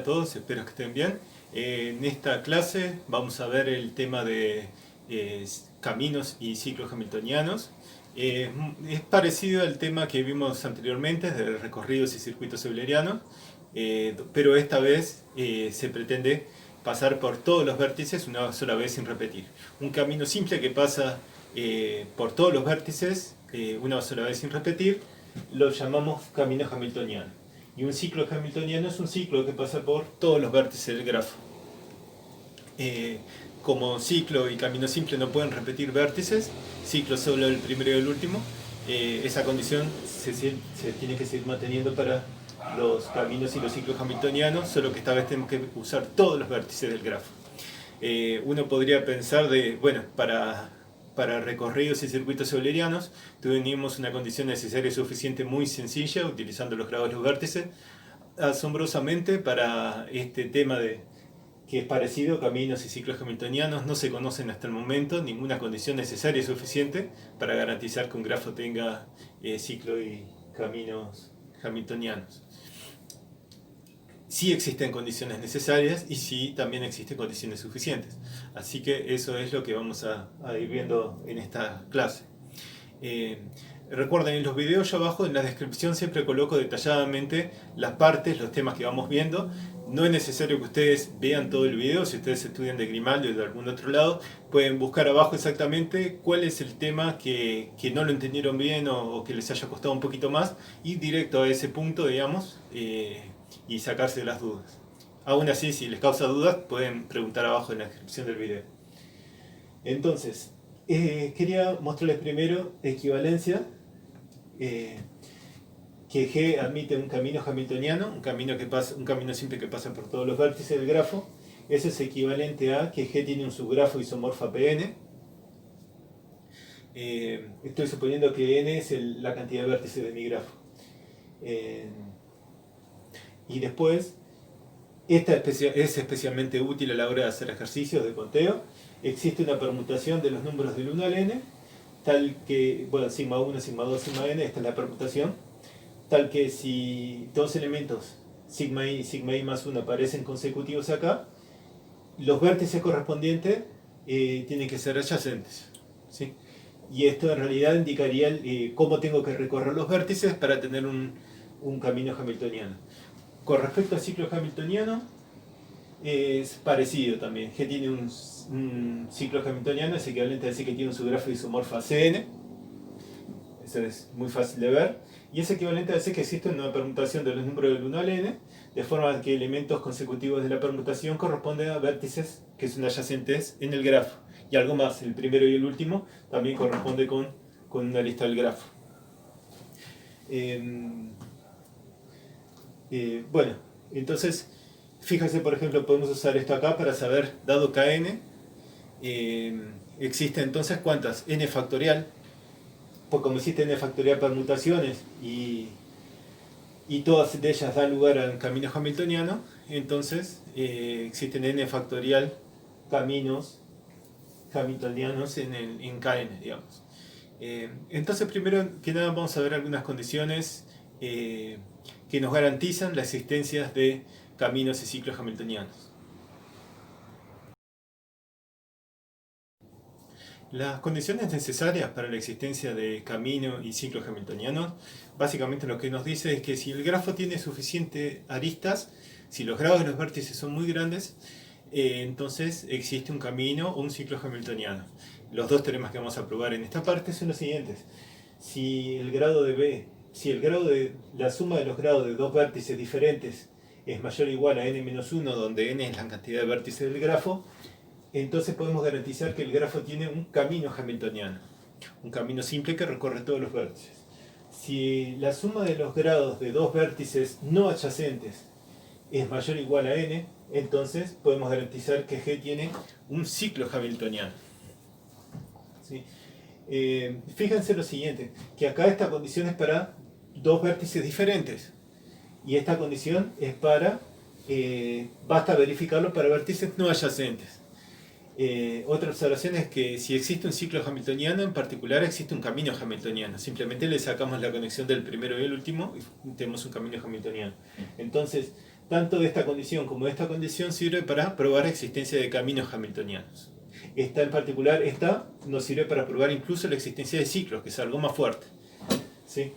todos, espero que estén bien. En esta clase vamos a ver el tema de caminos y ciclos hamiltonianos. Es parecido al tema que vimos anteriormente de recorridos y circuitos eulerianos, pero esta vez se pretende pasar por todos los vértices una sola vez sin repetir. Un camino simple que pasa por todos los vértices una sola vez sin repetir lo llamamos camino hamiltoniano. Y un ciclo hamiltoniano es un ciclo que pasa por todos los vértices del grafo. Como ciclo y camino simple no pueden repetir vértices, ciclo solo el primero y el último, esa condición se tiene que seguir manteniendo para los caminos y los ciclos hamiltonianos, solo que esta vez tenemos que usar todos los vértices del grafo. Uno podría pensar de, bueno, para recorridos y circuitos eulerianos tuvimos una condición necesaria y suficiente muy sencilla, utilizando los grados de los vértices. Asombrosamente, para este tema que es parecido, caminos y ciclos hamiltonianos, no se conocen hasta el momento ninguna condición necesaria y suficiente para garantizar que un grafo tenga ciclo y caminos hamiltonianos. Sí existen condiciones necesarias y sí también existen condiciones suficientes. Así que eso es lo que vamos a ir viendo en esta clase. Recuerden, en los videos yo abajo en la descripción siempre coloco detalladamente las partes, los temas que vamos viendo. No es necesario que ustedes vean todo el video. Si ustedes estudian de Grimaldi o de algún otro lado, pueden buscar abajo exactamente cuál es el tema que no lo entendieron bien o que les haya costado un poquito más, y directo a ese punto, digamos, y sacarse de las dudas. Aún así, si les causa dudas, pueden preguntar abajo en la descripción del video. Entonces, quería mostrarles primero equivalencia, que G admite un camino hamiltoniano, un camino simple que pasa por todos los vértices del grafo. Eso es equivalente a que G tiene un subgrafo isomorfo a Pn. Estoy suponiendo que n es la cantidad de vértices de mi grafo. Y después, esta es especialmente útil a la hora de hacer ejercicios de conteo. Existe una permutación de los números del 1 al n, tal que, bueno, sigma 1, sigma 2, sigma n, esta es la permutación, tal que si dos elementos, sigma i y sigma i más 1, aparecen consecutivos acá, los vértices correspondientes tienen que ser adyacentes, ¿sí? Y esto en realidad indicaría cómo tengo que recorrer los vértices para tener un camino hamiltoniano. Con respecto al ciclo hamiltoniano, es parecido también. G tiene un ciclo hamiltoniano, es equivalente a decir que tiene un subgrafo isomorfo a Cn. Eso es muy fácil de ver. Y es equivalente a decir que existe una permutación de los números del 1 al n, de forma que elementos consecutivos de la permutación corresponden a vértices que son adyacentes en el grafo. Y algo más, el primero y el último también corresponde con una lista del grafo. Bueno, entonces, fíjense, por ejemplo, podemos usar esto acá para saber, dado kn, existe entonces ¿cuántas? N factorial, pues como existe n factorial permutaciones y todas de ellas dan lugar al camino hamiltoniano, entonces existen n factorial caminos hamiltonianos en kn, digamos. Entonces, primero que nada vamos a ver algunas condiciones que nos garantizan la existencia de caminos y ciclos hamiltonianos. Las condiciones necesarias para la existencia de camino y ciclos hamiltonianos, básicamente lo que nos dice es que si el grafo tiene suficientes aristas, si los grados de los vértices son muy grandes, entonces existe un camino o un ciclo hamiltoniano. Los dos teoremas que vamos a probar en esta parte son los siguientes. Si el grado de la suma de los grados de dos vértices diferentes es mayor o igual a n-1, donde n es la cantidad de vértices del grafo, entonces podemos garantizar que el grafo tiene un camino hamiltoniano, un camino simple que recorre todos los vértices. Si la suma de los grados de dos vértices no adyacentes es mayor o igual a n, entonces podemos garantizar que G tiene un ciclo hamiltoniano, ¿sí? Fíjense lo siguiente, que acá esta condición es para dos vértices diferentes, y esta condición es para, basta verificarlo para vértices no adyacentes. Otra observación es que si existe un ciclo hamiltoniano, en particular existe un camino hamiltoniano. Simplemente le sacamos la conexión del primero y el último y tenemos un camino hamiltoniano. Entonces, Tanto esta condición como esta condición sirve para probar la existencia de caminos hamiltonianos. Esta en particular, esta nos sirve para probar incluso la existencia de ciclos, que es algo más fuerte. ¿Sí?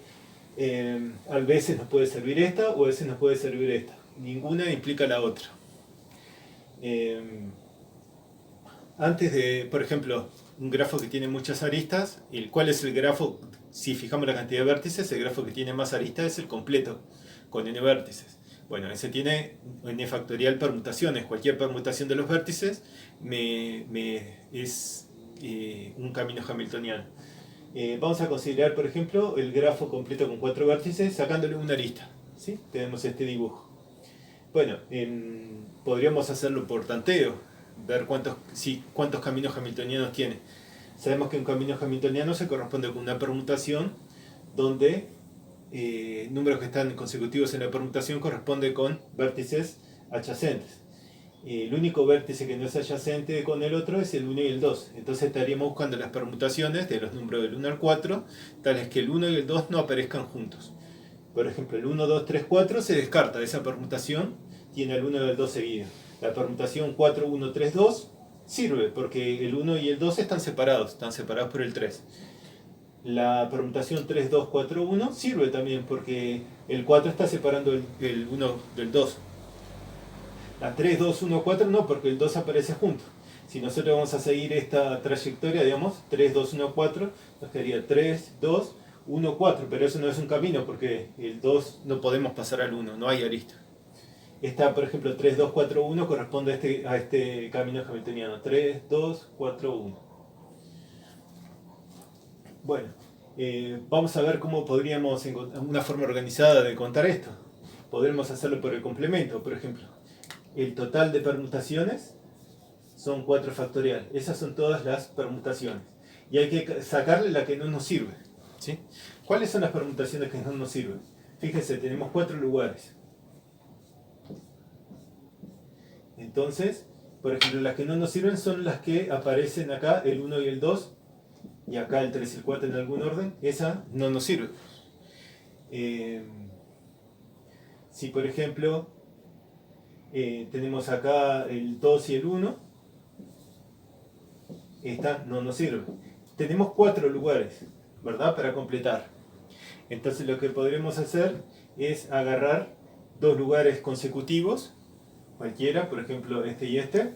A veces nos puede servir esta o a veces nos puede servir esta. Ninguna implica la otra. Antes de, por ejemplo, un grafo que tiene muchas aristas, ¿cuál es el grafo? Si fijamos la cantidad de vértices, el grafo que tiene más aristas es el completo, con n vértices. Bueno, ese tiene n factorial permutaciones. Cualquier permutación de los vértices es un camino hamiltoniano. Vamos a considerar, por ejemplo, el grafo completo con 4 vértices sacándole una arista. ¿Sí? Tenemos este dibujo. Bueno, podríamos hacerlo por tanteo, ver cuántos caminos hamiltonianos tiene. Sabemos que un camino hamiltoniano se corresponde con una permutación donde números que están consecutivos en la permutación corresponde con vértices adyacentes. El único vértice que no es adyacente con el otro es el 1 y el 2. Entonces estaríamos buscando las permutaciones de los números del 1 al 4, tales que el 1 y el 2 no aparezcan juntos. Por ejemplo, el 1, 2, 3, 4 se descarta de esa permutación, tiene el 1 y el 2 seguido. La permutación 4, 1, 3, 2 sirve porque el 1 y el 2 están separados por el 3. La permutación 3, 2, 4, 1 sirve también porque el 4 está separando el 1 del 2. La 3, 2, 1, 4 no, porque el 2 aparece junto. Si nosotros vamos a seguir esta trayectoria, digamos, 3, 2, 1, 4, nos quedaría 3, 2, 1, 4, pero eso no es un camino porque el 2 no podemos pasar al 1, no hay arista. Esta, por ejemplo, 3, 2, 4, 1 corresponde a este camino hamiltoniano. 3, 2, 4, 1. Bueno, vamos a ver cómo podríamos encontrar una forma organizada de contar esto. Podremos hacerlo por el complemento, por ejemplo. El total de permutaciones son 4 factorial. Esas son todas las permutaciones. Y hay que sacarle la que no nos sirve. ¿Sí? ¿Cuáles son las permutaciones que no nos sirven? Fíjense, tenemos 4 lugares. Entonces, por ejemplo, las que no nos sirven son las que aparecen acá, el 1 y el 2, y acá el 3 y el 4 en algún orden. Esa no nos sirve. Si, por ejemplo, tenemos acá el 2 y el 1, esta no nos sirve. Tenemos 4 lugares, ¿verdad? Para completar. Entonces lo que podremos hacer es agarrar 2 lugares consecutivos, cualquiera, por ejemplo este y este.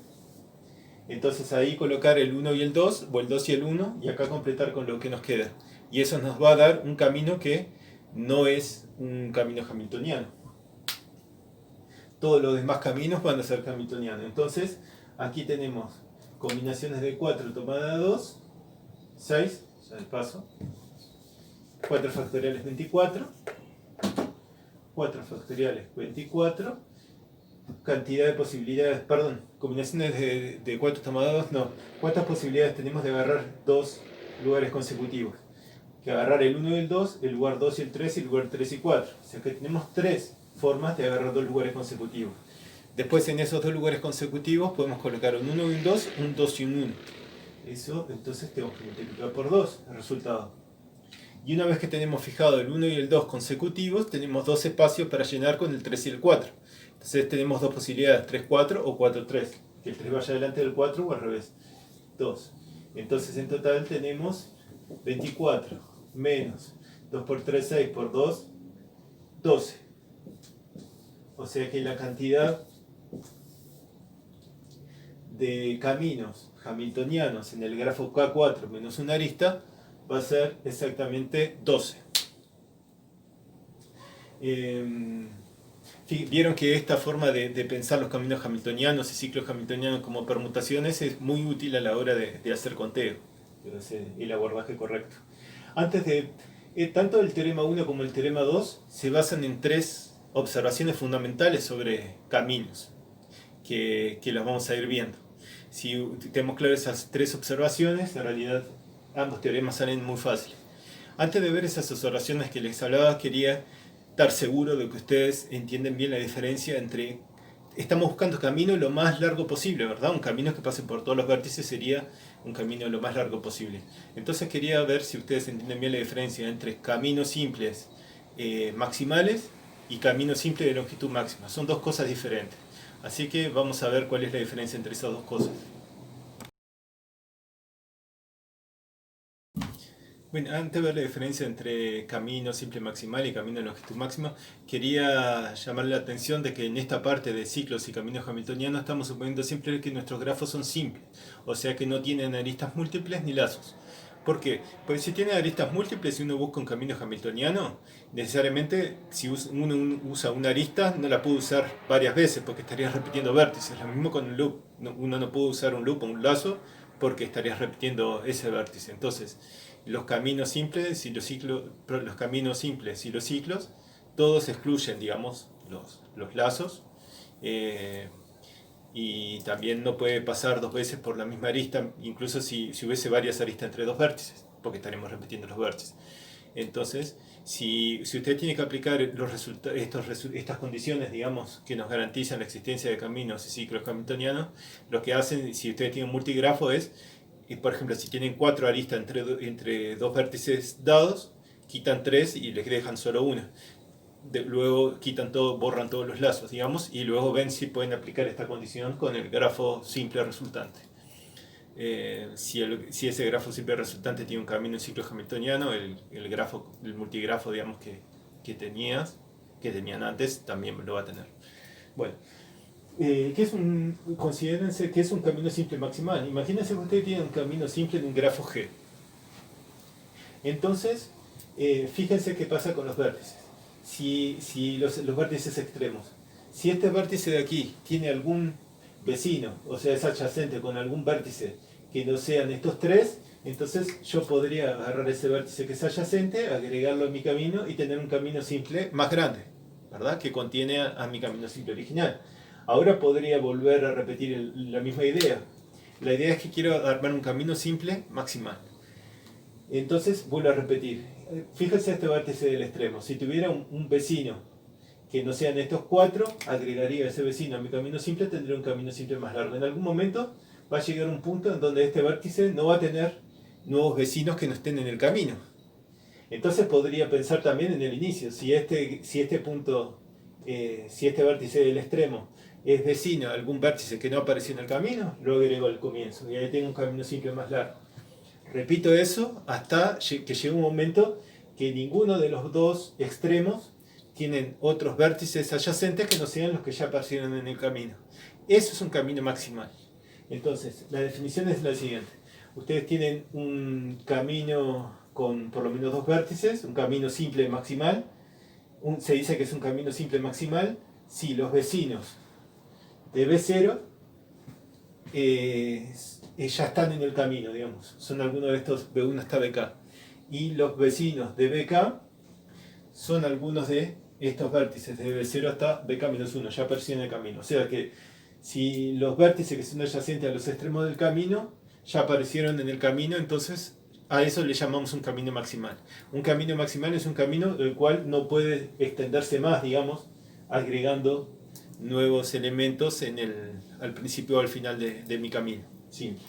Entonces ahí colocar el 1 y el 2, o el 2 y el 1, y acá completar con lo que nos queda. Y eso nos va a dar un camino que no es un camino hamiltoniano. Todos los demás caminos van a ser hamiltonianos. Entonces aquí tenemos combinaciones de 4 tomada 2, 6, ya de paso. 4 factoriales 24, 4 factoriales 24, cantidad de posibilidades, perdón, combinaciones de 4 tomada 2, no. ¿Cuántas posibilidades tenemos de agarrar 2 lugares consecutivos? Que agarrar el 1 y el 2, el lugar 2 y el 3 y el lugar 3 y 4. O sea que tenemos 3 formas de agarrar 2 lugares consecutivos. Después en esos 2 lugares consecutivos podemos colocar un 1 y un 2 y un 1. Eso entonces tenemos que multiplicar por 2 el resultado. Y una vez que tenemos fijado el 1 y el 2 consecutivos, tenemos 2 espacios para llenar con el 3 y el 4. Entonces tenemos 2 posibilidades, 3, 4 o 4, 3. Que el 3 vaya delante del 4 o al revés. 2. Entonces en total tenemos 24 menos 2 por 3, 6 por 2, 12. O sea que la cantidad de caminos hamiltonianos en el grafo K4 menos una arista va a ser exactamente 12. Vieron que esta forma de pensar los caminos hamiltonianos y ciclos hamiltonianos como permutaciones es muy útil a la hora de hacer conteo, el abordaje correcto. Antes de tanto el teorema 1 como el teorema 2 se basan en 3 observaciones fundamentales sobre caminos que las vamos a ir viendo. Si tenemos claras esas 3 observaciones, en realidad ambos teoremas salen muy fáciles. Antes de ver esas observaciones que les hablaba, quería estar seguro de que ustedes entienden bien la diferencia entre... Estamos buscando camino lo más largo posible, ¿verdad? Un camino que pase por todos los vértices sería un camino lo más largo posible. Entonces quería ver si ustedes entienden bien la diferencia entre caminos simples maximales y camino simple de longitud máxima. Son dos cosas diferentes. Así que vamos a ver cuál es la diferencia entre esas dos cosas. Bueno, antes de ver la diferencia entre camino simple maximal y camino de longitud máxima, quería llamarle la atención de que en esta parte de ciclos y caminos hamiltonianos estamos suponiendo siempre que nuestros grafos son simples, o sea que no tienen aristas múltiples ni lazos. ¿Por qué? Porque si tiene aristas múltiples y uno busca un camino hamiltoniano, necesariamente si uno usa una arista no la puede usar varias veces porque estarías repitiendo vértices. Lo mismo con un loop. Uno no puede usar un loop o un lazo porque estarías repitiendo ese vértice. Entonces, los caminos simples y los ciclos, los caminos simples y los ciclos, todos excluyen, digamos, los lazos. Y también no puede pasar dos veces por la misma arista, incluso si hubiese varias aristas entre dos vértices, porque estaremos repitiendo los vértices. Entonces, si usted tiene que aplicar estas condiciones, digamos, que nos garantizan la existencia de caminos y ciclos hamiltonianos, lo que hacen, si usted tiene un multigrafo, es, por ejemplo, si tienen 4 aristas entre dos vértices dados, quitan 3 y les dejan solo una. Luego quitan todo, borran todos los lazos, digamos, y luego ven si pueden aplicar esta condición con el grafo simple resultante. Si ese grafo simple resultante tiene un camino en ciclo hamiltoniano, el multigrafo, digamos, que tenían antes, también lo va a tener. Bueno, considérense que es un camino simple maximal. Imagínense que usted tiene un camino simple en un grafo G. Entonces, fíjense qué pasa con los vértices. Si los vértices extremos. Si este vértice de aquí tiene algún vecino, o sea, es adyacente con algún vértice que no sean estos tres, entonces yo podría agarrar ese vértice que es adyacente, agregarlo a mi camino y tener un camino simple más grande, ¿verdad? Que contiene a mi camino simple original. Ahora podría volver a repetir la misma idea. La idea es que quiero armar un camino simple maximal. Entonces vuelvo a repetir. Fíjense este vértice del extremo. Si tuviera un vecino que no sean estos 4, agregaría ese vecino a mi camino simple, tendría un camino simple más largo. En algún momento va a llegar un punto en donde este vértice no va a tener nuevos vecinos que no estén en el camino. Entonces podría pensar también en el inicio. Si este vértice del extremo es vecino a algún vértice que no apareció en el camino, lo agrego al comienzo. Y ahí tengo un camino simple más largo. Repito eso hasta que llegue un momento que ninguno de los dos extremos tienen otros vértices adyacentes que no sean los que ya aparecieron en el camino. Eso es un camino maximal. Entonces, la definición es la siguiente. Ustedes tienen un camino con por lo menos dos vértices, un camino simple maximal. Se dice que es un camino simple maximal si los vecinos de B0 ya están en el camino, digamos. Son algunos de estos B1 hasta BK. Y los vecinos de BK son algunos de estos vértices de B0 hasta BK-1, ya aparecen en el camino. O sea que si los vértices que son adyacentes a los extremos del camino ya aparecieron en el camino, entonces a eso le llamamos un camino maximal. Un camino maximal es un camino del cual no puede extenderse más, digamos, agregando nuevos elementos al principio o al final de mi camino. Simple.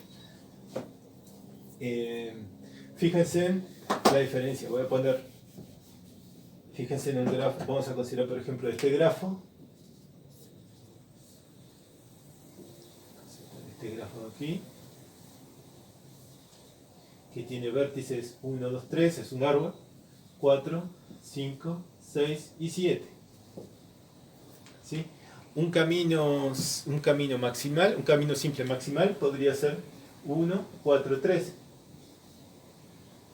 Fíjense en la diferencia. Voy a poner, fíjense en el grafo. Vamos a considerar, por ejemplo, este grafo. Este grafo de aquí, que tiene vértices 1, 2, 3, es un árbol. 4, 5, 6 y 7. ¿Sí? Un camino maximal, un camino simple maximal podría ser 1, 4, 3.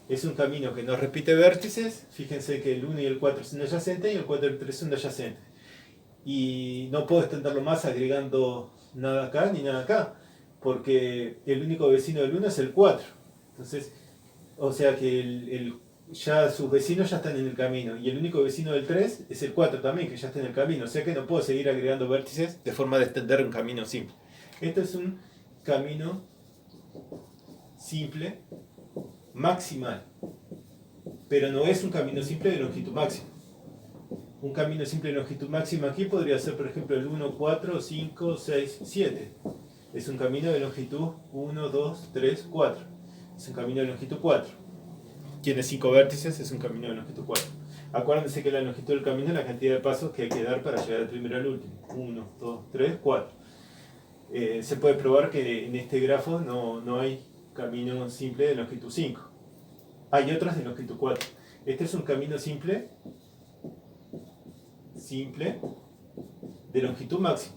Es un camino que no repite vértices. Fíjense que el 1 y el 4 son adyacentes y el 4 y el 3 son adyacentes. Y no puedo extenderlo más agregando nada acá ni nada acá, porque el único vecino del 1 es el 4. Entonces, o sea que ya sus vecinos ya están en el camino, y el único vecino del 3 es el 4 también, que ya está en el camino. O sea que no puedo seguir agregando vértices de forma de extender un camino simple. Esto es un camino simple maximal, pero no es un camino simple de longitud máxima. Un camino simple de longitud máxima aquí podría ser, por ejemplo, el 1, 4, 5, 6, 7. Es un camino de longitud 1, 2, 3, 4. Es un camino de longitud 4. Tiene 5 vértices, es un camino de longitud 4. Acuérdense que la longitud del camino es la cantidad de pasos que hay que dar para llegar del primero al último. 1, 2, 3, 4. Se puede probar que en este grafo no hay camino simple de longitud 5. Hay otros de longitud 4. Este es un camino simple de longitud máxima.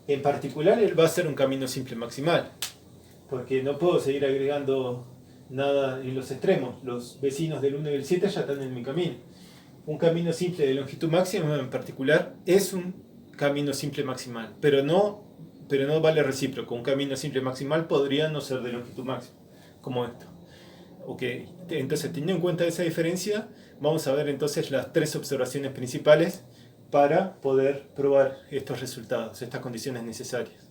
En particular, él va a ser un camino simple maximal, porque no puedo seguir agregando nada en los extremos. Los vecinos del 1 y del 7 ya están en mi camino. Un camino simple de longitud máxima en particular es un camino simple maximal, pero no vale recíproco. Un camino simple maximal podría no ser de longitud máxima, como esto. Ok, entonces teniendo en cuenta esa diferencia, vamos a ver entonces las tres observaciones principales para poder probar estos resultados, estas condiciones necesarias.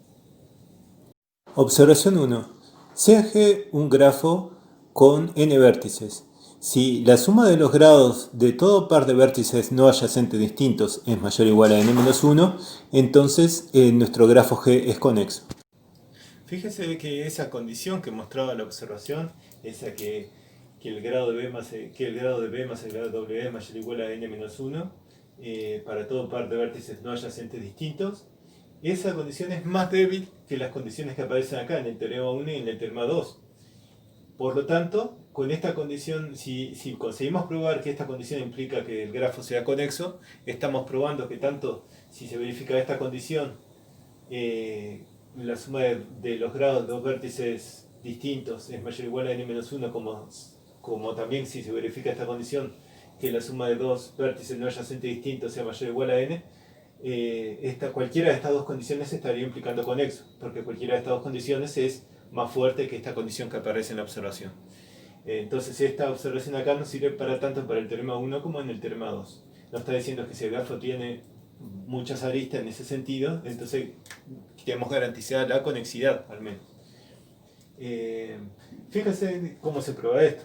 Observación 1. Sea G un grafo con n vértices. Si la suma de los grados de todo par de vértices no adyacentes distintos es mayor o igual a n-1, entonces nuestro grafo G es conexo. Fíjese que esa condición que mostraba la observación, esa que el grado de B más el grado de W es mayor o igual a n-1, para todo par de vértices no adyacentes distintos, esa condición es más débil que las condiciones que aparecen acá en el teorema 1 y en el teorema 2. Por lo tanto, con esta condición, si conseguimos probar que esta condición implica que el grafo sea conexo, estamos probando que tanto si se verifica esta condición, la suma de los grados de dos vértices distintos es mayor o igual a n-1, como también si se verifica esta condición, que la suma de dos vértices no adyacentes distintos sea mayor o igual a n, cualquiera de estas dos condiciones estaría implicando conexo, porque cualquiera de estas dos condiciones es más fuerte que esta condición que aparece en la observación. Entonces esta observación acá nos sirve tanto para el teorema 1 como en el teorema 2. Nos está diciendo que si el grafo tiene muchas aristas en ese sentido, entonces queremos garantizar la conexidad al menos. Fíjense cómo se prueba esto.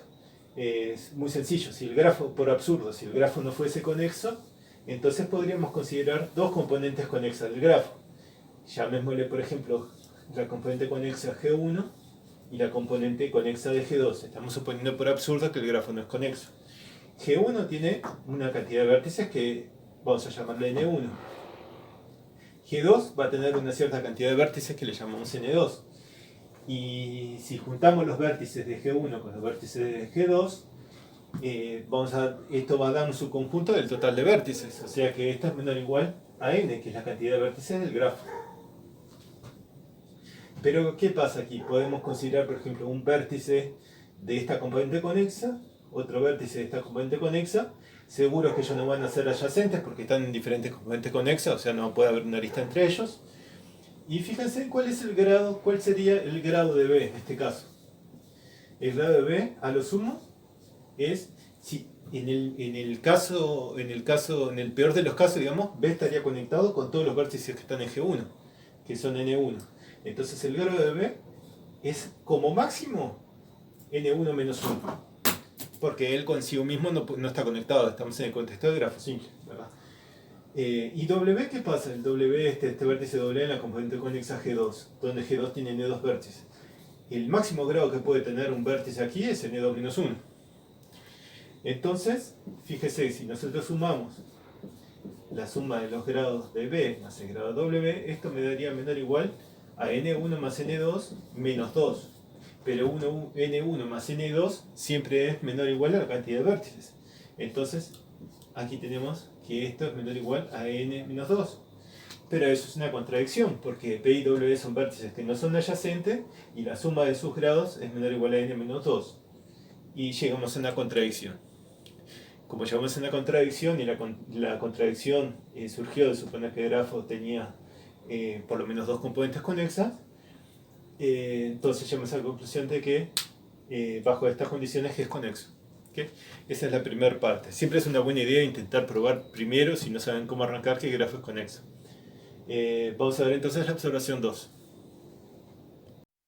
Es muy sencillo. Si el grafo, por absurdo, si el grafo no fuese conexo, entonces podríamos considerar dos componentes conexas del grafo. Llamémosle, por ejemplo, la componente conexa G1 y la componente conexa de G2. Estamos suponiendo por absurdo que el grafo no es conexo. G1 tiene una cantidad de vértices que vamos a llamarle N1. G2 va a tener una cierta cantidad de vértices que le llamamos N2. Y si juntamos los vértices de G1 con los vértices de G2, esto va a dar un subconjunto del total de vértices. O sea que esto es menor o igual a n, que es la cantidad de vértices del grafo. Pero ¿qué pasa aquí? Podemos considerar, por ejemplo, un vértice de esta componente conexa, otro vértice de esta componente conexa. Seguro que ellos no van a ser adyacentes porque están en diferentes componentes conexas, o sea, no puede haber una arista entre ellos. Y fíjense cuál sería el grado de B en este caso. El grado de B, a lo sumo, es si en el peor de los casos, digamos, B estaría conectado con todos los vértices que están en G1, que son N1. Entonces el grado de B es como máximo N1 menos 1, porque él consigo mismo no está conectado, estamos en el contexto del grafo simple, ¿verdad? ¿Y W qué pasa? El W, este vértice W en la componente conexa G2, donde G2 tiene N2 vértices. El máximo grado que puede tener un vértice aquí es N2 menos 1. Entonces, fíjese, si nosotros sumamos la suma de los grados de B más el grado de W, esto me daría menor o igual a N1 más N2 menos 2. Pero N1 más N2 siempre es menor o igual a la cantidad de vértices. Entonces, aquí tenemos que esto es menor o igual a N menos 2. Pero eso es una contradicción, porque P y W son vértices que no son adyacentes y la suma de sus grados es menor o igual a N menos 2. Y llegamos a una contradicción. Como llegamos a una contradicción y la contradicción surgió de suponer que el grafo tenía por lo menos dos componentes conexas, entonces llegamos a la conclusión de que bajo estas condiciones G es conexo. ¿Okay? Esa es la primera parte. Siempre es una buena idea intentar probar primero, si no saben cómo arrancar, que el grafo es conexo. Vamos a ver entonces la observación 2.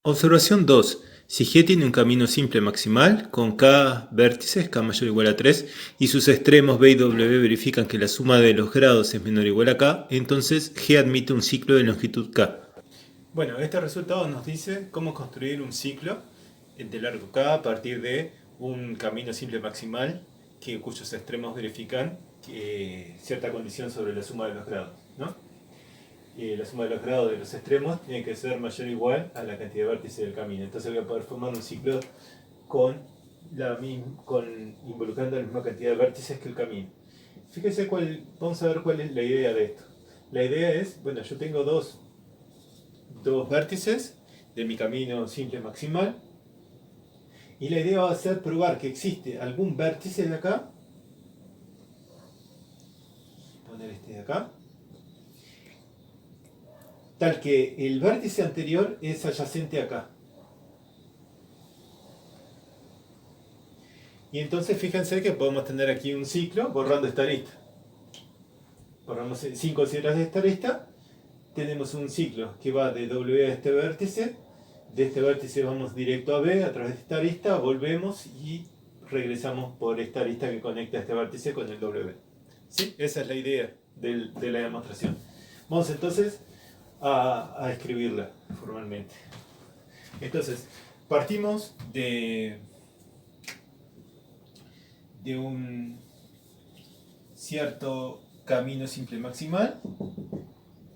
Observación 2. Si G tiene un camino simple maximal, con K vértices, K mayor o igual a 3, y sus extremos B y W verifican que la suma de los grados es menor o igual a K, entonces G admite un ciclo de longitud K. Bueno, este resultado nos dice cómo construir un ciclo de largo K a partir de un camino simple maximal cuyos extremos verifican cierta condición sobre la suma de los grados, ¿no? La suma de los grados de los extremos tiene que ser mayor o igual a la cantidad de vértices del camino. Entonces voy a poder formar un ciclo con involucrando la misma cantidad de vértices que el camino. Fíjense vamos a ver cuál es la idea de esto. La idea es, bueno, yo tengo dos vértices de mi camino simple maximal, y la idea va a ser probar que existe algún vértice de acá, poner este de acá, tal que el vértice anterior es adyacente acá. Y entonces fíjense que podemos tener aquí un ciclo borrando esta arista. Borramos sin considerar esta arista. Tenemos un ciclo que va de W a este vértice. De este vértice vamos directo a B a través de esta arista, volvemos y regresamos por esta arista que conecta este vértice con el W. ¿Sí? Esa es la idea de la demostración. Vamos entonces a escribirla formalmente. Entonces, partimos de un cierto camino simple maximal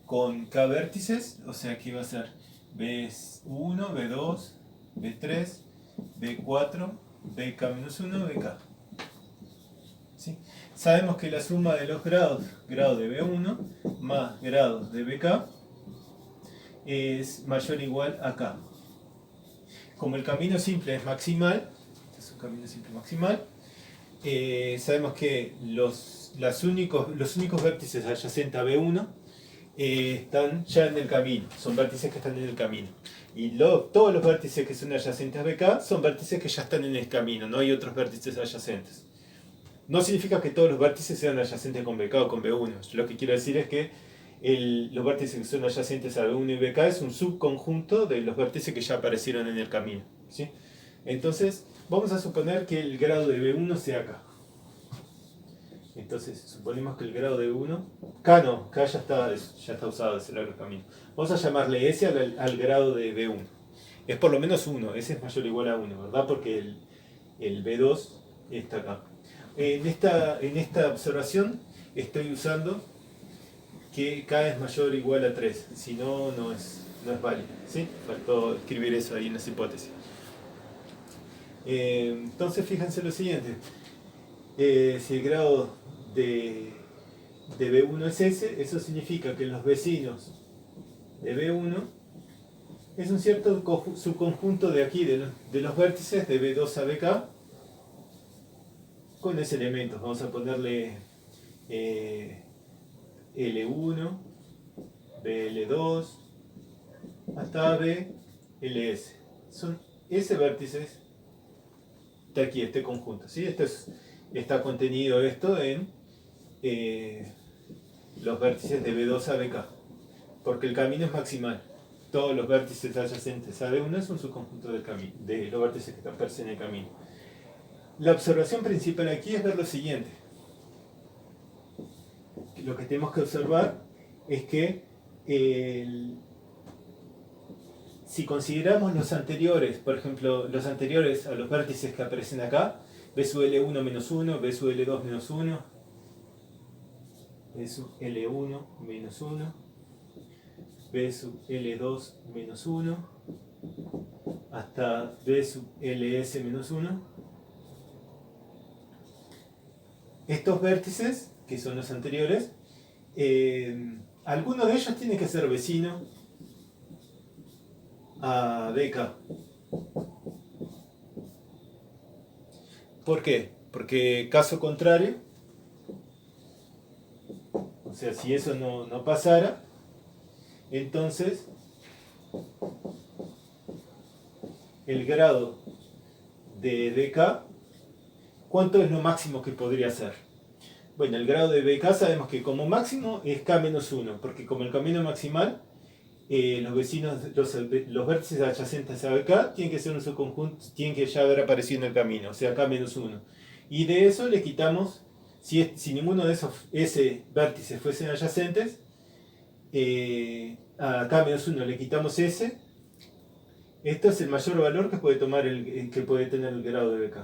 con K vértices, o sea que va a ser B1, B2, B3, B4, BK-1, BK. ¿Sí? Sabemos que la suma de los grados de B1 más grados de BK es mayor o igual a K. Como el camino simple es maximal, este es un camino simple maximal, sabemos que los únicos vértices adyacentes a B1 están ya en el camino, son vértices que están en el camino. Y todos los vértices que son adyacentes a BK son vértices que ya están en el camino, no hay otros vértices adyacentes. No significa que todos los vértices sean adyacentes con BK o con B1. Lo que quiero decir es que los vértices que son adyacentes a B1 y BK es un subconjunto de los vértices que ya aparecieron en el camino, ¿sí? Entonces, vamos a suponer que el grado de B1 sea K. Entonces, suponemos que el grado de B1, K no, K ya está usado, es el largo camino. Vamos a llamarle S al grado de B1. Es por lo menos 1, S es mayor o igual a 1, ¿verdad? Porque el B2 está acá. En esta observación estoy usando que K es mayor o igual a 3, si no, no es válido, ¿sí? Faltó escribir eso ahí en esa hipótesis. Entonces fíjense lo siguiente, si el grado de B1 es S, eso significa que los vecinos de B1 es un cierto subconjunto de aquí, de los vértices de B2 a BK, con ese elemento. Vamos a ponerle L1, BL2, hasta BLS. Son S vértices de aquí, este conjunto, ¿sí? Está contenido esto en los vértices de B2 a BK, porque el camino es maximal. Todos los vértices adyacentes a B1 es un subconjunto del camino, de los vértices que aparecen en el camino. La observación principal aquí es ver lo siguiente. Lo que tenemos que observar es que si consideramos los anteriores, por ejemplo, los anteriores a los vértices que aparecen acá, B sub L1 menos 1, B sub L2 menos 1, B sub L1 menos 1, B sub L2 menos 1, hasta B sub LS menos 1. Estos vértices, que son los anteriores, alguno de ellos tiene que ser vecino a BK. ¿Por qué? Porque caso contrario, o sea, si eso no pasara, entonces el grado de BK, ¿cuánto es lo máximo que podría ser? Bueno, el grado de BK sabemos que como máximo es K-1, porque como el camino maximal, los vértices adyacentes a BK tienen que ser un subconjunto, tienen que ya haber aparecido en el camino, o sea K-1. Y de eso le quitamos, si ninguno de esos S vértices fuesen adyacentes, a K-1 le quitamos S, esto es el mayor valor que puede, que puede tener el grado de BK.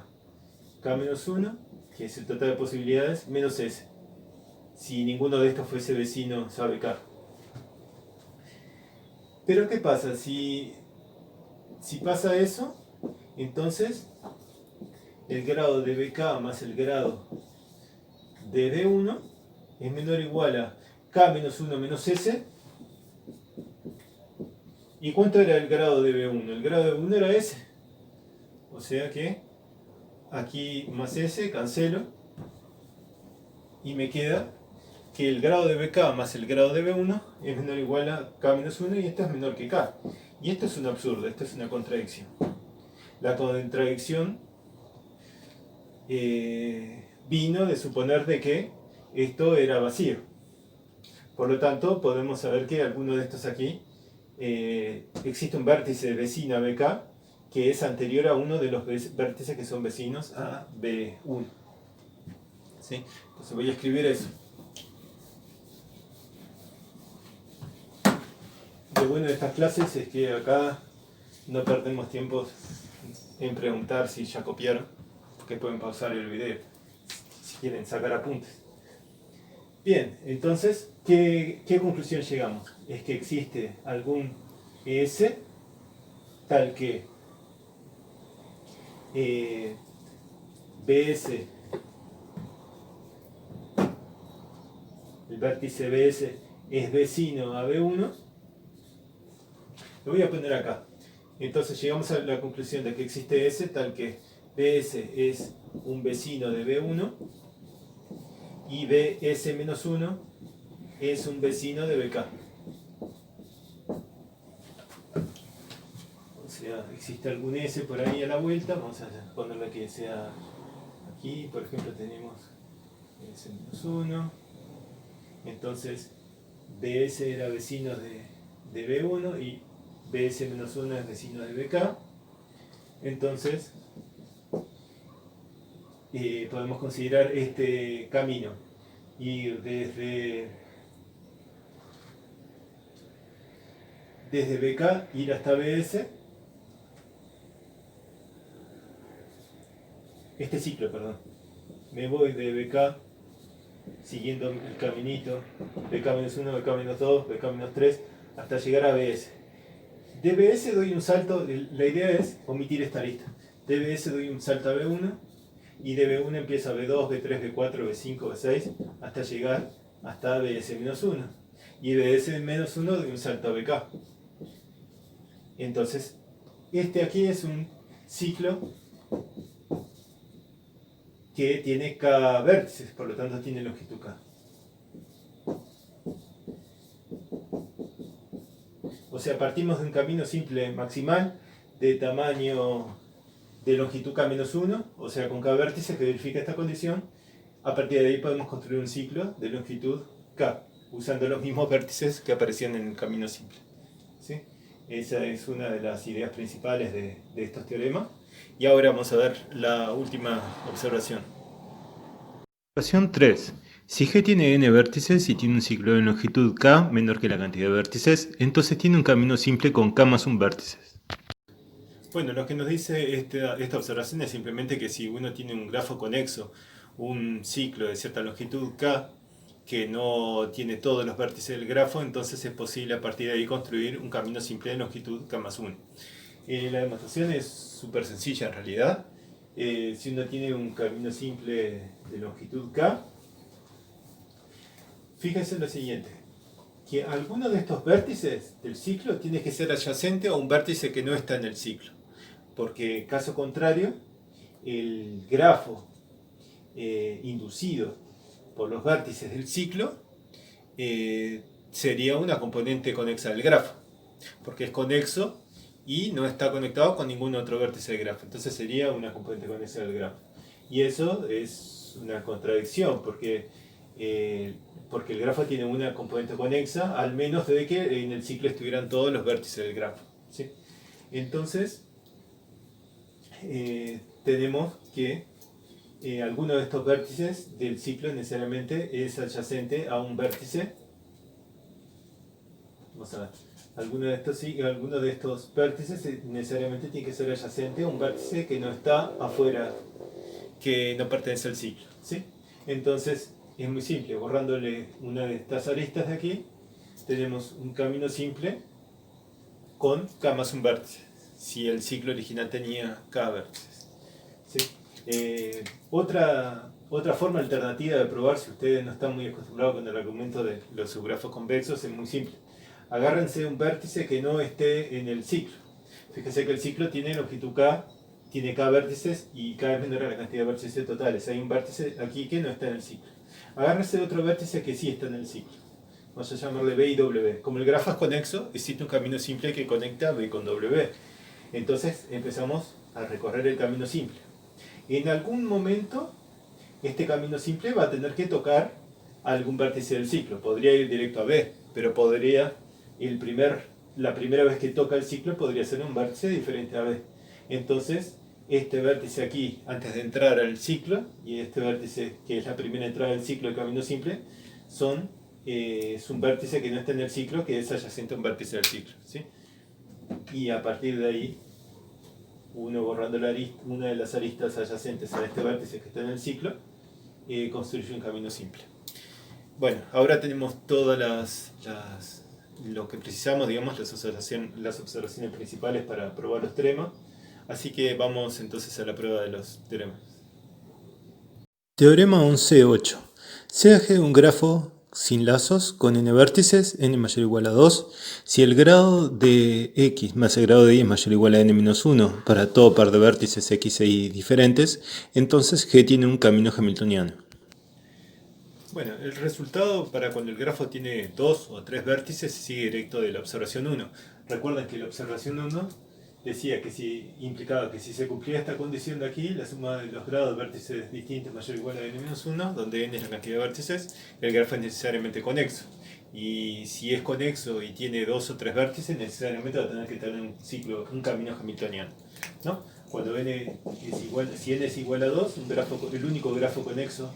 K-1, que es el total de posibilidades, menos S. Si ninguno de estos fuese vecino a BK. Pero ¿qué pasa? Si pasa eso, entonces el grado de BK más el grado de B1 es menor o igual a K-1 menos S. ¿Y cuánto era el grado de B1? El grado de B1 era S. O sea que aquí más S, cancelo. Y me queda que el grado de BK más el grado de B1 es menor o igual a K-1 y esto es menor que K. Y esto es un absurdo, esto es una contradicción. La contradicción vino de suponer de que esto era vacío. Por lo tanto, podemos saber que alguno de estos aquí existe un vértice vecino a BK que es anterior a uno de los vértices que son vecinos a B1. ¿Sí? Entonces voy a escribir eso. Lo bueno de estas clases es que acá no perdemos tiempo en preguntar si ya copiaron, porque pueden pausar el video si quieren sacar apuntes. Bien, entonces, ¿qué conclusión llegamos? Es que existe algún ES tal que BS, el vértice BS es vecino a B1. Lo voy a poner acá. Entonces llegamos a la conclusión de que existe S tal que BS es un vecino de B1 y BS-1 es un vecino de BK. O sea, existe algún S por ahí a la vuelta. Vamos a ponerle que sea aquí, por ejemplo, tenemos S-1. Entonces, BS era vecino de B1 y BS-1 es vecino de BK. Entonces, podemos considerar este camino. Ir desde BK, ir hasta BS. Este ciclo, perdón. Me voy de BK siguiendo el caminito, BK-1, BK-2, BK-3, hasta llegar a BS. De BS doy un salto, la idea es omitir esta lista. De BS doy un salto a B1 y de B1 empiezo a B2, B3, B4, B5, B6 hasta llegar hasta BS-1. Y de BS-1 doy un salto a BK. Entonces, este aquí es un ciclo que tiene K vértices, por lo tanto tiene longitud K. O sea, partimos de un camino simple maximal de tamaño de longitud K-1, o sea, con K vértices que verifica esta condición. A partir de ahí podemos construir un ciclo de longitud K, usando los mismos vértices que aparecían en el camino simple. ¿Sí? Esa es una de las ideas principales de estos teoremas. Y ahora vamos a ver la última observación. Observación 3. Si G tiene n vértices y tiene un ciclo de longitud k menor que la cantidad de vértices, entonces tiene un camino simple con k más un vértices. Bueno, lo que nos dice esta observación es simplemente que si uno tiene un grafo conexo, un ciclo de cierta longitud k, que no tiene todos los vértices del grafo, entonces es posible a partir de ahí construir un camino simple de longitud k más 1. La demostración es súper sencilla en realidad. Si uno tiene un camino simple de longitud k, fíjense en lo siguiente, que alguno de estos vértices del ciclo tiene que ser adyacente a un vértice que no está en el ciclo, porque caso contrario, el grafo inducido por los vértices del ciclo sería una componente conexa del grafo, porque es conexo y no está conectado con ningún otro vértice del grafo, entonces sería una componente conexa del grafo. Y eso es una contradicción, porque el grafo tiene una componente conexa, al menos de que en el ciclo estuvieran todos los vértices del grafo. ¿Sí? Entonces, tenemos que alguno de estos vértices del ciclo necesariamente es adyacente a un vértice Vamos a ver. Alguno de estos vértices necesariamente tiene que ser adyacente a un vértice que no está afuera, que no pertenece al ciclo, ¿sí? Entonces es muy simple, borrándole una de estas aristas de aquí, tenemos un camino simple con k más un vértice, si el ciclo original tenía k vértices, ¿sí? Otra forma alternativa de probar, si ustedes no están muy acostumbrados con el argumento de los subgrafos convexos, es muy simple. Agárrense un vértice que no esté en el ciclo. Fíjense que el ciclo tiene longitud k, tiene k vértices y k es menor a la cantidad de vértices totales. Hay un vértice aquí que no está en el ciclo. Agárrense otro vértice que sí está en el ciclo. Vamos a llamarle B y W. Como el grafo es conexo, existe un camino simple que conecta B con W. Entonces empezamos a recorrer el camino simple. En algún momento, este camino simple va a tener que tocar algún vértice del ciclo. Podría ir directo a B, pero la primera vez que toca el ciclo podría ser un vértice diferente a B. Entonces, este vértice aquí, antes de entrar al ciclo, y este vértice que es la primera entrada del ciclo del camino simple, es un vértice que no está en el ciclo, que es adyacente a un vértice del ciclo, ¿sí? Y a partir de ahí, uno borrando una de las aristas adyacentes a este vértice que está en el ciclo, construye un camino simple. Bueno, ahora tenemos todas lo que precisamos, digamos, las observaciones principales para probar los teoremas. Así que vamos entonces a la prueba de los teoremas. Teorema 11.8. Se eje un grafo sin lazos con n vértices, n mayor o igual a 2, si el grado de x más el grado de y es mayor o igual a n-1 para todo par de vértices x e y diferentes, entonces G tiene un camino hamiltoniano. Bueno, el resultado para cuando el grafo tiene 2 o 3 vértices sigue directo de la observación 1. Recuerden que la observación 1 decía que implicaba que si se cumplía esta condición de aquí, la suma de los grados de vértices distintos mayor o igual a n-1, donde n es la cantidad de vértices, el grafo es necesariamente conexo. Y si es conexo y tiene 2 o 3 vértices, necesariamente va a tener que tener un camino hamiltoniano, ¿no? Cuando si n es igual a 2, el único grafo conexo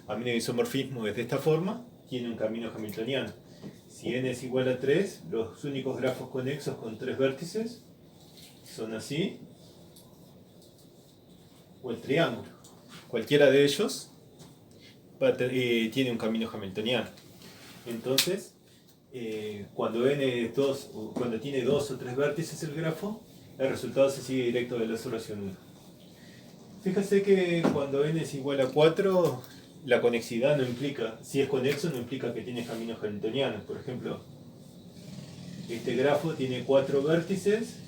a menos isomorfismo es de esta forma, tiene un camino hamiltoniano. Si n es igual a 3, los únicos grafos conexos con 3 vértices son así, o el triángulo. Cualquiera de ellos tiene un camino hamiltoniano. Entonces, cuando tiene 2 o 3 vértices el grafo, el resultado se sigue directo de la observación 1. Fíjese que cuando n es igual a 4, la conexidad no implica, si es conexo, no implica que tiene caminos hamiltonianos. Por ejemplo, este grafo tiene 4 vértices,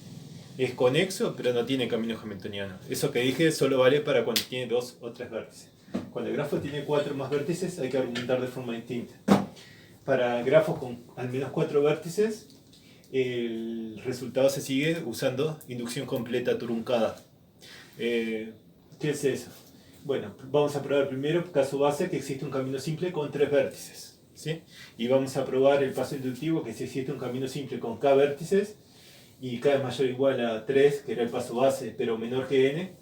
es conexo, pero no tiene caminos hamiltonianos. Eso que dije solo vale para cuando tiene 2 o 3 vértices. Cuando el grafo tiene 4 más vértices, hay que argumentar de forma distinta. Para grafos con al menos 4 vértices, el resultado se sigue usando inducción completa truncada. ¿Qué es eso? Bueno, vamos a probar primero, caso base, que existe un camino simple con 3 vértices, ¿sí? Y vamos a probar el paso inductivo, que si existe un camino simple con k vértices, y k es mayor o igual a 3, que era el paso base, pero menor que n,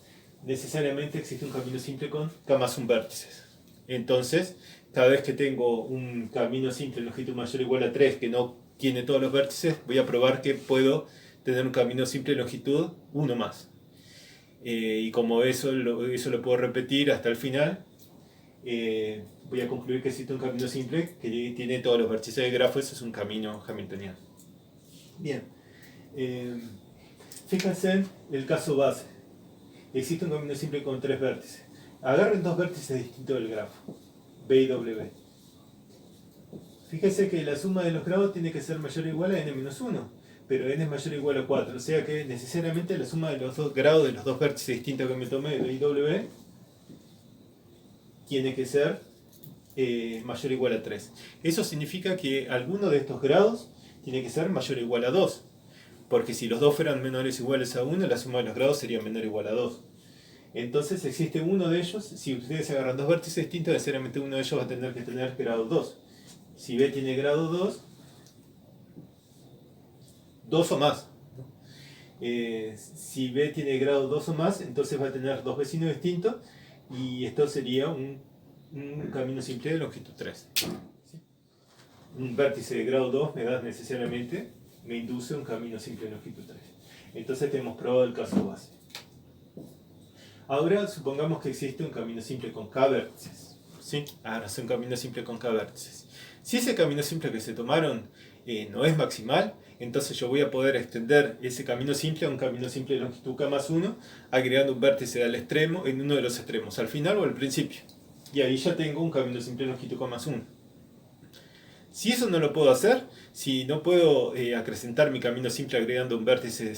necesariamente existe un camino simple con k más un vértices. Entonces, cada vez que tengo un camino simple en longitud mayor o igual a 3 que no tiene todos los vértices, voy a probar que puedo tener un camino simple en longitud 1 más. Y como eso lo puedo repetir hasta el final, voy a concluir que existe un camino simple que tiene todos los vértices del grafo. Eso es un camino hamiltoniano. Bien, fíjense en el caso base. Existe un camino simple con 3 vértices. Agarren 2 vértices distintos del grafo, B y W. Fíjense que la suma de los grados tiene que ser mayor o igual a n-1. Pero n es mayor o igual a 4, o sea que necesariamente la suma de los dos grados de los dos vértices distintos que me tomé, B y W, tiene que ser mayor o igual a 3. Eso significa que alguno de estos grados tiene que ser mayor o igual a 2, porque si los dos fueran menores o iguales a 1, la suma de los grados sería menor o igual a 2. Entonces existe uno de ellos, si ustedes agarran dos vértices distintos, necesariamente uno de ellos va a tener que tener grado 2. Si B tiene grado 2, 2 o más. Si B tiene grado 2 o más, entonces va a tener dos vecinos distintos y esto sería un camino simple de longitud 3. ¿Sí? un vértice de grado 2 me induce un camino simple de longitud 3. Entonces tenemos probado el caso base. Ahora supongamos que existe un camino simple con k vértices. ¿Sí? Ahora es un camino simple con k vértices. Si ese camino simple que se tomaron no es maximal, entonces yo voy a poder extender ese camino simple a un camino simple de longitud k más 1, agregando un vértice al extremo, en uno de los extremos, al final o al principio. Y ahí ya tengo un camino simple de longitud k más 1. Si eso no lo puedo hacer, si no puedo acrecentar mi camino simple agregando un vértice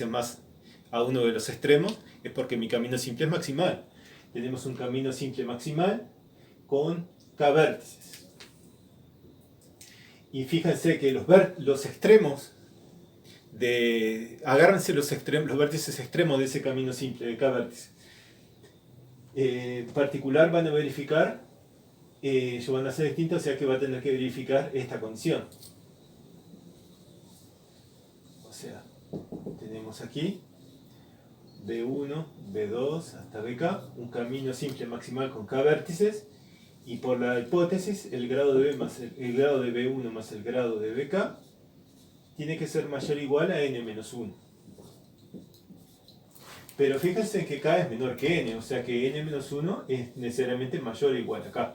más a uno de los extremos, es porque mi camino simple es maximal. Tenemos un camino simple maximal con k vértices. Y fíjense que los extremos agárrense los vértices extremos de ese camino simple de k vértices. En particular van a verificar, ellos van a ser distintos, o sea que va a tener que verificar esta condición. O sea, tenemos aquí B1, B2 hasta BK, un camino simple maximal con k vértices, y por la hipótesis, el grado de B1 más el grado de BK tiene que ser mayor o igual a n-1. Pero fíjense que k es menor que n, o sea que n-1 es necesariamente mayor o igual a k.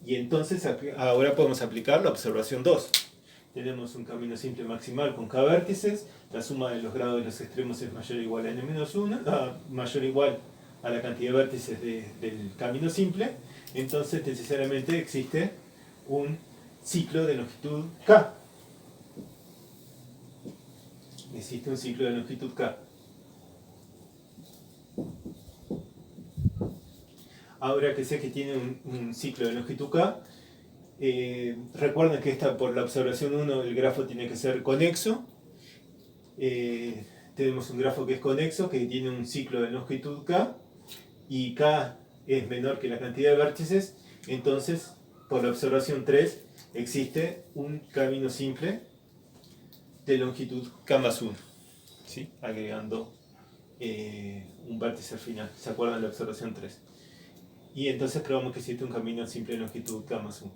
Y entonces ahora podemos aplicar la observación 2. Tenemos un camino simple maximal con k vértices, la suma de los grados de los extremos es mayor o igual a n-1, mayor o igual a la cantidad de vértices del camino simple, entonces necesariamente existe un ciclo de longitud k. Existe un ciclo de longitud k. Ahora que sé que tiene un ciclo de longitud k, recuerden que por la observación 1 el grafo tiene que ser conexo. Tenemos un grafo que es conexo, que tiene un ciclo de longitud k, y k es menor que la cantidad de vértices, entonces por la observación 3 existe un camino simple de longitud k más 1, ¿sí? Agregando un vértice al final. ¿Se acuerdan de la observación 3? Y entonces probamos que existe un camino simple de longitud k más 1.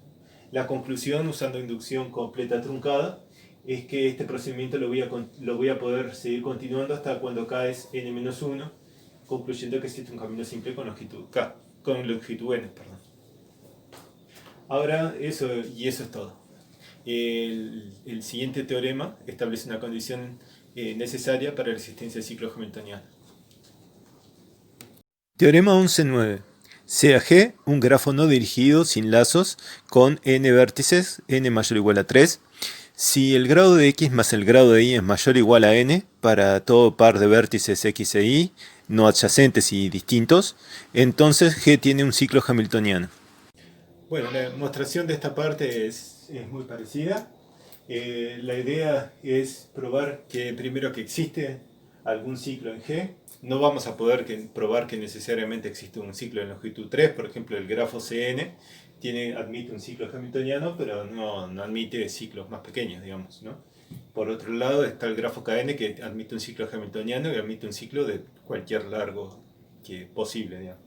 La conclusión, usando inducción completa truncada, es que este procedimiento lo voy a poder seguir continuando hasta cuando k es n-1, concluyendo que existe un camino simple con longitud n, perdón. Ahora, eso es todo. El siguiente teorema establece una condición necesaria para la existencia del ciclo hamiltoniano. Teorema 11.9. Sea G un grafo no dirigido sin lazos con n vértices, n mayor o igual a 3. Si el grado de x más el grado de y es mayor o igual a n para todo par de vértices x e y no adyacentes y distintos, entonces G tiene un ciclo hamiltoniano. Bueno, la demostración de esta parte es muy parecida. La idea es probar que primero que existe algún ciclo en G. No vamos a poder probar que necesariamente existe un ciclo en longitud 3. Por ejemplo, el grafo CN admite un ciclo hamiltoniano, pero no admite ciclos más pequeños, digamos, ¿no? Por otro lado está el grafo KN, que admite un ciclo hamiltoniano y admite un ciclo de cualquier largo posible, digamos.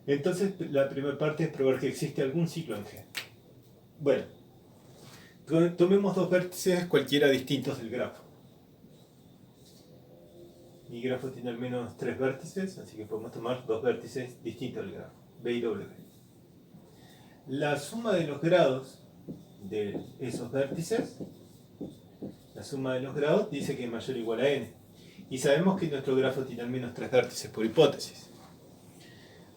Entonces, la primera parte es probar que existe algún ciclo en G. Bueno, tomemos dos vértices cualquiera distintos del grafo. Mi grafo tiene al menos 3 vértices, así que podemos tomar dos vértices distintos del grafo, B y W. La suma de los grados de esos vértices, la suma de los grados dice que es mayor o igual a n. Y sabemos que nuestro grafo tiene al menos 3 vértices por hipótesis.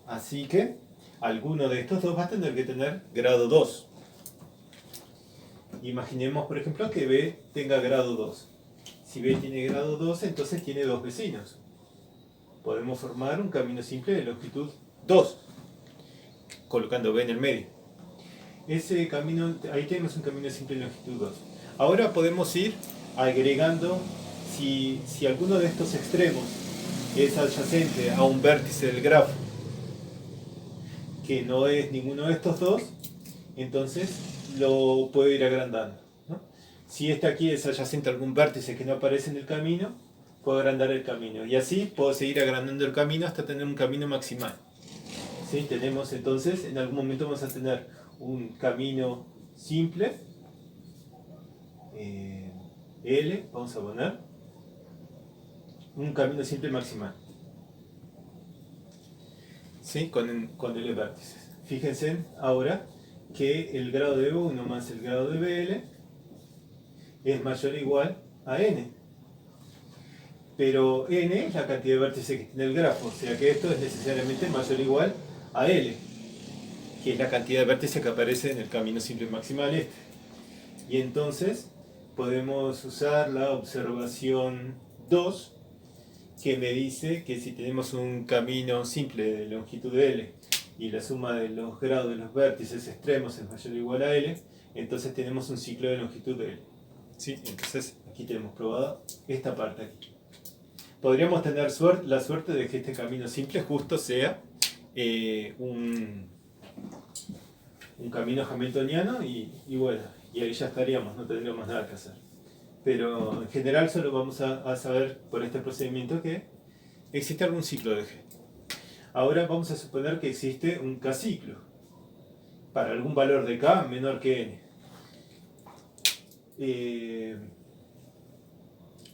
Así que alguno de estos dos va a tener que tener grado 2. Imaginemos, por ejemplo, que B tenga grado 2. Si B tiene grado 2, entonces tiene dos vecinos. Podemos formar un camino simple de longitud 2, colocando B en el medio. Ese camino, ahí tenemos un camino simple de longitud 2. Ahora podemos ir agregando, si alguno de estos extremos es adyacente a un vértice del grafo, que no es ninguno de estos dos, entonces lo puedo ir agrandando, ¿no? Si este aquí es adyacente a algún vértice que no aparece en el camino, puedo agrandar el camino. Y así puedo seguir agrandando el camino hasta tener un camino maximal. ¿Sí? Tenemos entonces, en algún momento vamos a tener un camino simple, L, vamos a poner, un camino simple maximal, ¿sí? Con L vértices. Fíjense ahora que el grado de B1 más el grado de BL es mayor o igual a n. Pero n es la cantidad de vértices que tiene el grafo, o sea que esto es necesariamente mayor o igual a L, que es la cantidad de vértices que aparece en el camino simple maximal este. Y entonces podemos usar la observación 2, que me dice que si tenemos un camino simple de longitud L y la suma de los grados de los vértices extremos es mayor o igual a L, entonces tenemos un ciclo de longitud de L. ¿Sí? Entonces aquí tenemos probada esta parte aquí. Podríamos tener la suerte de que este camino simple justo sea un camino hamiltoniano y bueno, y ahí ya estaríamos, no tendríamos nada que hacer. Pero en general solo vamos a saber por este procedimiento que existe algún ciclo de G. Ahora vamos a suponer que existe un K ciclo para algún valor de K menor que N.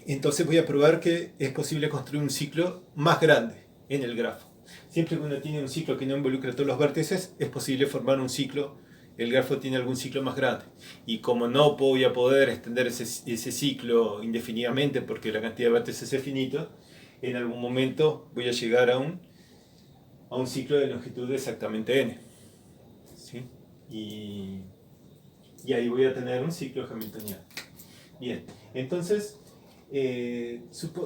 Entonces voy a probar que es posible construir un ciclo más grande en el grafo. Siempre que uno tiene un ciclo que no involucra todos los vértices, es posible formar un ciclo, el grafo tiene algún ciclo más grande. Y como no voy a poder extender ese ciclo indefinidamente porque la cantidad de vértices es finita, en algún momento voy a llegar a un ciclo de longitud de exactamente n. ¿Sí? Y ahí voy a tener un ciclo hamiltoniano. Bien, entonces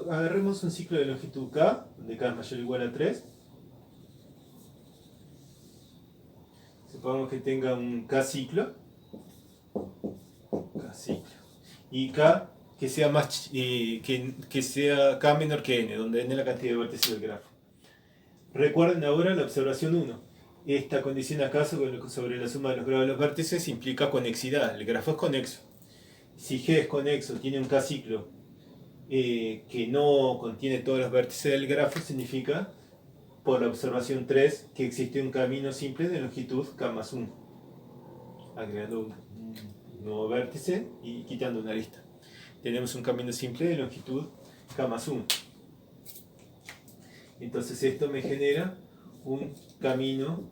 agarremos un ciclo de longitud k, donde k es mayor o igual a 3. Supongamos que tenga un k ciclo. Y k que sea que sea k menor que n, donde n es la cantidad de vértices del grafo. Recuerden ahora la observación 1. Esta condición acá sobre la suma de los grados de los vértices implica conexidad. El grafo es conexo. Si G es conexo, tiene un k ciclo que no contiene todos los vértices del grafo, significa, por la observación 3, que existe un camino simple de longitud k más 1. Agregando un nuevo vértice y quitando una arista. Tenemos un camino simple de longitud k más 1. Entonces esto me genera un camino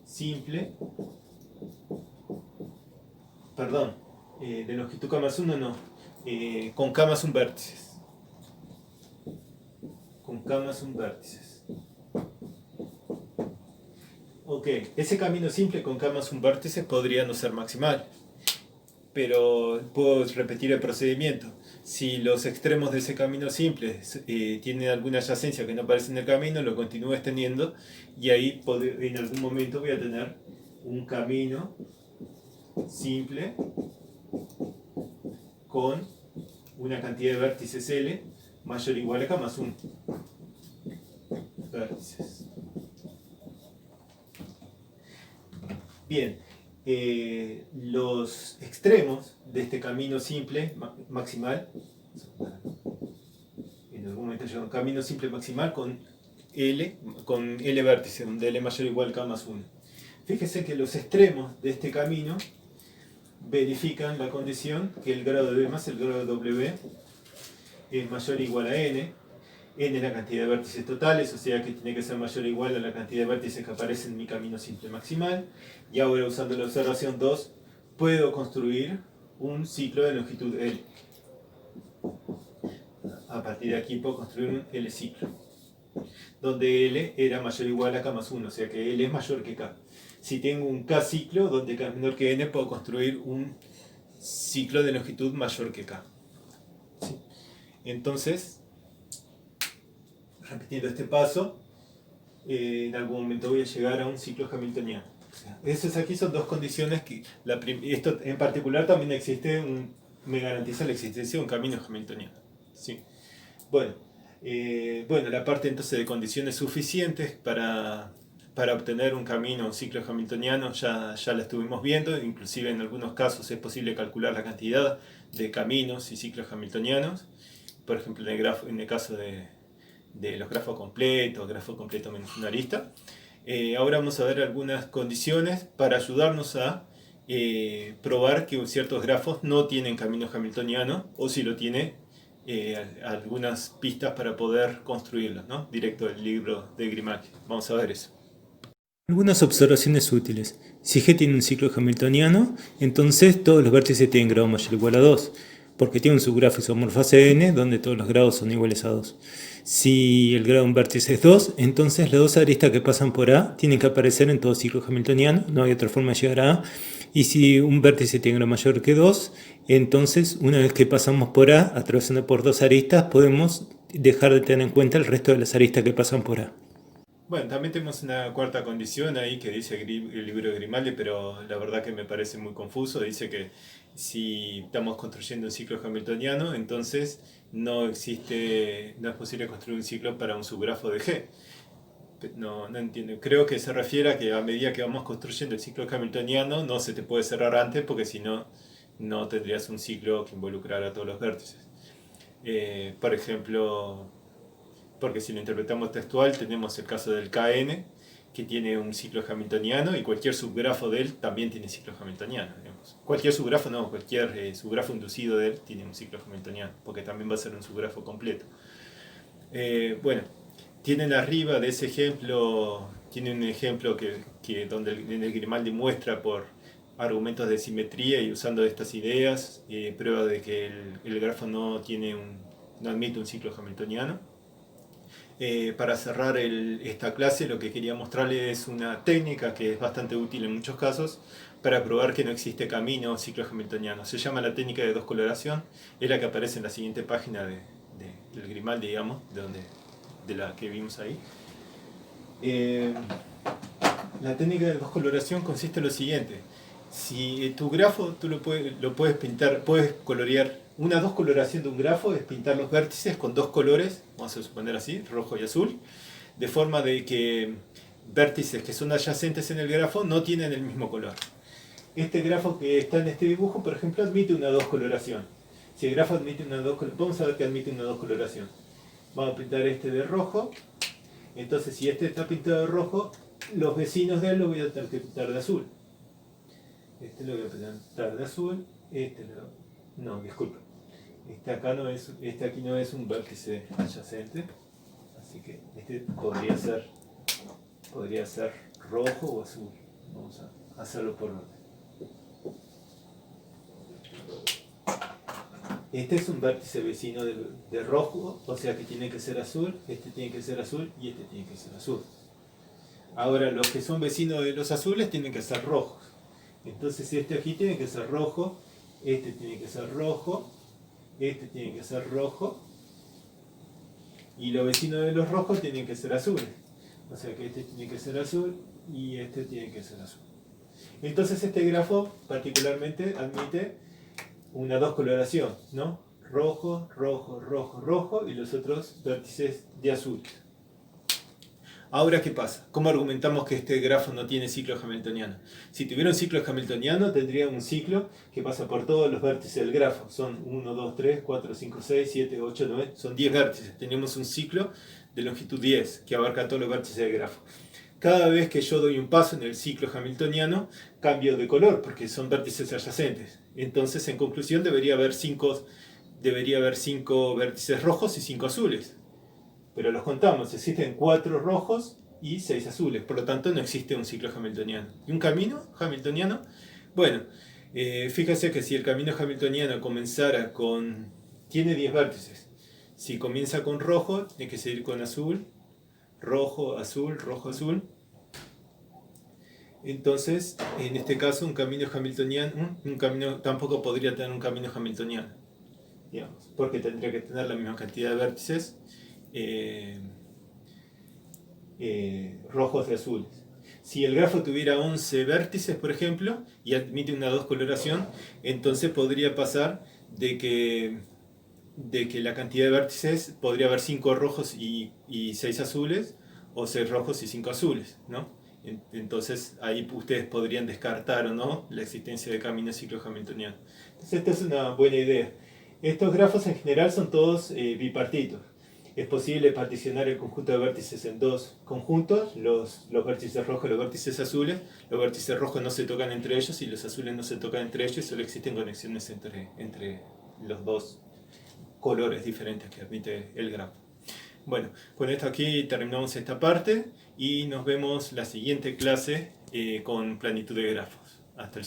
simple, perdón, de longitud k más 1 no, con k más 1 vértices. Con k más 1 vértices. Ok, ese camino simple con k más 1 vértices podría no ser maximal, pero puedo repetir el procedimiento. Si los extremos de ese camino simple tienen alguna adyacencia que no aparece en el camino, lo continúo extendiendo y ahí en algún momento voy a tener un camino simple con una cantidad de vértices L mayor o igual a k más 1 vértices. Bien, los extremos de este camino simple maximal, en algún momento llega un camino simple maximal con L vértices, donde L mayor o igual a k más 1. Fíjese que los extremos de este camino verifican la condición que el grado de B más el grado de W es mayor o igual a n. N es la cantidad de vértices totales, o sea que tiene que ser mayor o igual a la cantidad de vértices que aparece en mi camino simple maximal. Y ahora, usando la observación 2, puedo construir un ciclo de longitud L. A partir de aquí puedo construir un L ciclo, donde L era mayor o igual a k más 1, o sea que L es mayor que k. Si tengo un k ciclo, donde k es menor que n, puedo construir un ciclo de longitud mayor que k. ¿Sí? Entonces, repitiendo este paso, en algún momento voy a llegar a un ciclo hamiltoniano. O sea, esas aquí son dos condiciones que, esto en particular también existe, me garantiza la existencia de un camino hamiltoniano. ¿Sí? Bueno, la parte entonces de condiciones suficientes para obtener un camino, un ciclo hamiltoniano, ya la estuvimos viendo. Inclusive en algunos casos es posible calcular la cantidad de caminos y ciclos hamiltonianos. Por ejemplo, en el caso de los grafo completo menos una arista. Ahora vamos a ver algunas condiciones para ayudarnos a probar que ciertos grafos no tienen camino hamiltoniano, o si lo tiene, algunas pistas para poder construirlos, ¿no? Directo del libro de Grimaldi. Vamos a ver eso. Algunas observaciones útiles. Si G tiene un ciclo hamiltoniano, entonces todos los vértices tienen grado mayor o igual a 2, porque tiene un subgrafo isomorfo n donde todos los grados son iguales a 2. Si el grado de un vértice es 2, entonces las dos aristas que pasan por A tienen que aparecer en todo ciclo hamiltoniano, no hay otra forma de llegar a A. Y si un vértice tiene grado mayor que 2, entonces una vez que pasamos por A, atravesando por dos aristas, podemos dejar de tener en cuenta el resto de las aristas que pasan por A. Bueno, también tenemos una cuarta condición ahí que dice el libro de Grimaldi, pero la verdad que me parece muy confuso. Dice que si estamos construyendo un ciclo hamiltoniano, entonces no es posible construir un ciclo para un subgrafo de G. No entiendo. Creo que se refiere a que a medida que vamos construyendo el ciclo hamiltoniano, no se te puede cerrar antes, porque si no, no tendrías un ciclo que involucrara a todos los vértices. Por ejemplo, porque si lo interpretamos textual, tenemos el caso del Kn, que tiene un ciclo hamiltoniano, y cualquier subgrafo de él también tiene ciclo hamiltoniano. Digamos. Cualquier subgrafo, no, cualquier subgrafo inducido de él tiene un ciclo hamiltoniano, porque también va a ser un subgrafo completo. Bueno, tienen arriba de ese ejemplo, tienen un ejemplo donde el Grimaldi muestra por argumentos de simetría y usando estas ideas, prueba de que el grafo no admite un ciclo hamiltoniano. Para cerrar esta clase, lo que quería mostrarles es una técnica que es bastante útil en muchos casos para probar que no existe camino ciclo hamiltoniano. Se llama la técnica de dos coloración, es la que aparece en la siguiente página del Grimaldi, digamos, de la que vimos ahí. La técnica de dos coloración consiste en lo siguiente. Si tu grafo tú lo puedes pintar, puedes colorear dos coloración de un grafo es pintar los vértices con dos colores, vamos a suponer así, rojo y azul, de forma de que vértices que son adyacentes en el grafo no tienen el mismo color. Este grafo que está en este dibujo, por ejemplo, admite una dos coloración. Si el grafo admite una dos coloración, vamos a ver que admite una dos coloración. Vamos a pintar este de rojo. Entonces, si este está pintado de rojo, los vecinos de él lo voy a tener que pintar de azul. Este lo voy a pintar de azul. No, disculpa. Este aquí no es un vértice adyacente. Así que este podría ser rojo o azul. Vamos a hacerlo por orden. Este es un vértice vecino de rojo, o sea que tiene que ser azul, este tiene que ser azul y este tiene que ser azul. Ahora, los que son vecinos de los azules tienen que ser rojos. Entonces este aquí tiene que ser rojo, este tiene que ser rojo, este tiene que ser rojo, y los vecinos de los rojos tienen que ser azules. O sea que este tiene que ser azul y este tiene que ser azul. Entonces este grafo particularmente admite una dos coloración, ¿no? Rojo, rojo, rojo, rojo y los otros vértices de azul. Ahora, ¿qué pasa? ¿Cómo argumentamos que este grafo no tiene ciclo hamiltoniano? Si tuviera un ciclo hamiltoniano, tendría un ciclo que pasa por todos los vértices del grafo. Son 1, 2, 3, 4, 5, 6, 7, 8, 9, son 10 vértices. Tenemos un ciclo de longitud 10 que abarca todos los vértices del grafo. Cada vez que yo doy un paso en el ciclo hamiltoniano, cambio de color, porque son vértices adyacentes. Entonces, en conclusión, debería haber 5 vértices rojos y 5 azules. Pero los contamos, existen 4 rojos y 6 azules, por lo tanto no existe un ciclo hamiltoniano. ¿Y un camino hamiltoniano? Bueno, fíjese que si el camino hamiltoniano tiene 10 vértices. Si comienza con rojo, tiene que seguir con azul, rojo, azul, rojo, azul. Entonces, en este caso, un camino hamiltoniano, tampoco podría tener un camino hamiltoniano, digamos, porque tendría que tener la misma cantidad de vértices rojos y azules. Si el grafo tuviera 11 vértices, por ejemplo, y admite una dos coloración, entonces podría pasar de que la cantidad de vértices podría haber 5 rojos y 6 azules, o 6 rojos y 5 azules, ¿no? Entonces ahí ustedes podrían descartar o no la existencia de caminos ciclo hamiltoniano. Entonces esta es una buena idea. Estos grafos en general son todos bipartitos. Es posible particionar el conjunto de vértices en dos conjuntos, los vértices rojos y los vértices azules. Los vértices rojos no se tocan entre ellos y los azules no se tocan entre ellos, solo existen conexiones entre los dos colores diferentes que admite el grafo. Bueno, con esto aquí terminamos esta parte y nos vemos la siguiente clase con planitud de grafos. Hasta el